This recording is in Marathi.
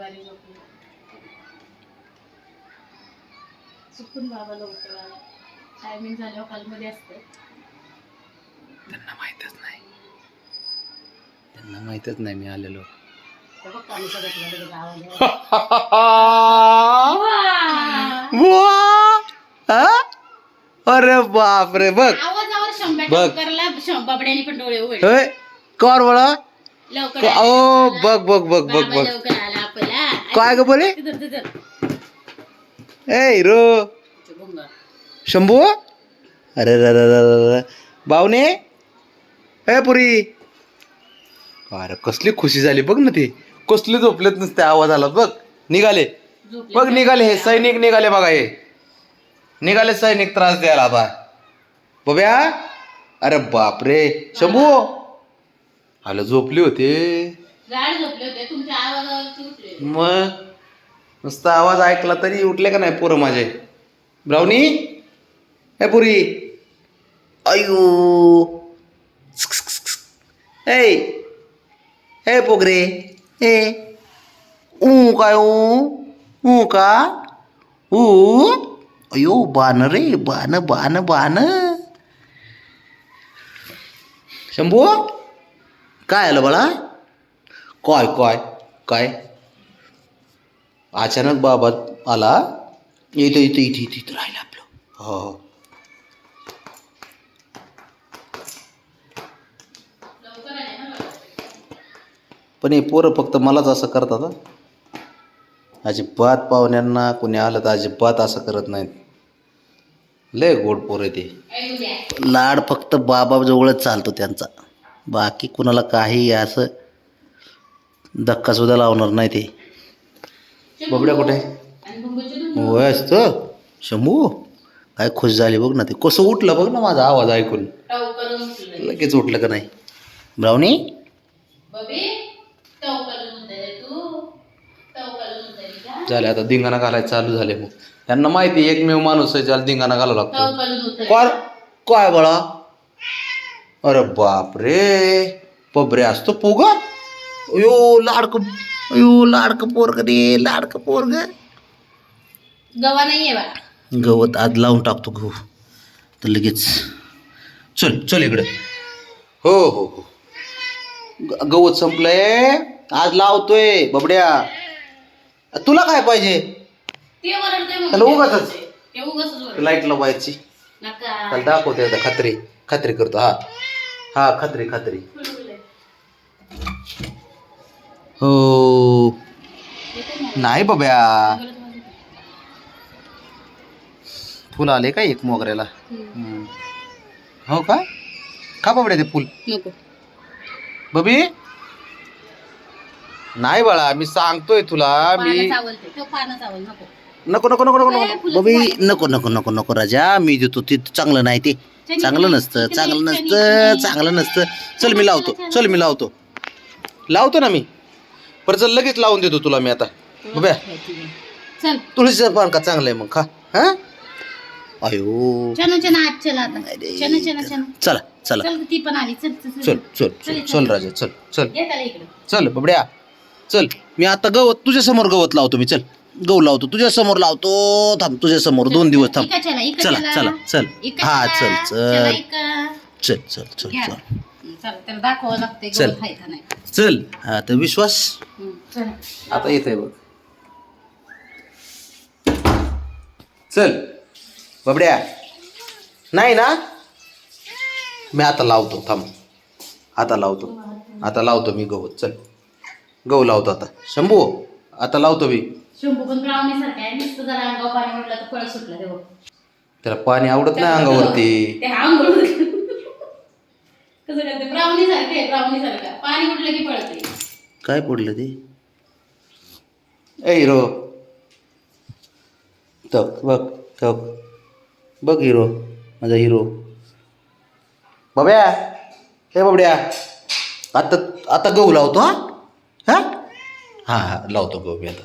दुपारी झोपली. चुकून बाबा लवकर आला. टायमिंग झाल्यावर हॉलमध्ये असते. त्यांना माहितच नाही मी आलेलो. अरे बापरे बघ आवाजावर शंभर करला बाबड्याने पण डोळे उघडले. होय कर बळा लवकर ओ बघ बघ बघ बघ बघ लवकर आला आपला. काय ग बोले ए हिरो शंभू अरे बावने ए पुरी अरे कसली खुशी झाली बघ ना ती कसली झोपलेत नसते आवाज आला बघ निघाले बघ निघाले हे सैनिक निघाले बघा हे निघाले सैनिक त्रास द्यायला बा बब्या अरे बापरे शंभू आलं झोपले होते तुमच्या आवाजावर मग नुसता आवाज ऐकला तरी उठले का नाही पोरं माझे ब्राउनी हे पुरी अयो ए ए पोगरे ए काय का अयो बाण रे बाण बाण बाण शंभू काय आलं बाळा काय काय काय अचानक बाबा आला इथं इथं इथं इथं इथं राहिलं आपलं हो पण हे पोरं फक्त मलाच असं करतात अजिबात पाहुण्यांना कोणी आलं तर अजिबात असं करत नाहीत लय गोड पोर आहे ते लाड फक्त बाबाजवळच चालतो त्यांचा बाकी कुणाला काही असं धक्का सुद्धा लावणार नाही ते बबड्या कुठे होय असतं शंभू काय खुश झाली बघ ना ते कसं उठलं बघ ना माझा आवाज ऐकून लगेच उठलं का नाही ब्राउनी झाले आता धिंगाणा घालायला चालू झाले मग त्यांना माहिती एकमेव माणूस आहे ज्याला धिंगाणा घालावं लागतो काय बाळा अरे बाप रे पबरे असतो पोग अयो लाडक पोरग रे लाडक पोरग गवा नाहीये बा गवत आज लावून टाकतो गहू तर लगेच चल चल इकडे हो हो हो गवत संपलंय आज लावतोय बबड्या तुला काय पाहिजे त्याला उगाच लाईट लावायची त्याला दाखवते आता खात्री खात्री करतो हा हा खात्री खात्री हो नाही बाब्या फुल आले का एक मोगऱ्याला हो का बाबड्या ते फुल बबी नाही बाळा मी सांगतोय तुला मी नको नको नको नको नको बबी नको नको नको नको राजा मी देतो ते चांगलं नाही ते चांगलं नसतं चांगलं नसतं चांगलं नसतं चल मी लावतो लावतो ना मी पर चल लगेच लावून देतो तुला मी आता बब्या तुळशीचं पान का चांगलं आहे मग खा हा अयो चला चला चल चल चल चल राजा चल चल चल बबड्या चल मी आता गवत तुझ्या समोर गवत लावतो मी चल गहू लावतो तुझ्या समोर लावतो थांब तुझ्या समोर 2 दिवस थांब चला चला चल हा चल चल चल चल चल चल चल चल हा तर विश्वास आता येतंय बघ चल बबड्या नाही ना मी आता लावतो थांब आता लावतो मी गहू चल गहू लावतो आता शंभू आता लावतो मी शंभू पण ब्राउनी सारखा आहे नुसतं जरा अंगावर पाणी म्हटलं तर फळ सुटलं ते बघ त्याला पाणी आवडत नाही अंगावरती ते आंघोळ कसं करते ब्राउनी सारखा पाणी उठलं की पळते काय पडलं ते ए हिरो तक बघ तक बघ हिरो माझा हिरो बब्या हे बबड्या आता आता गहू लावतो हा हा हा लावतो गहू मी आता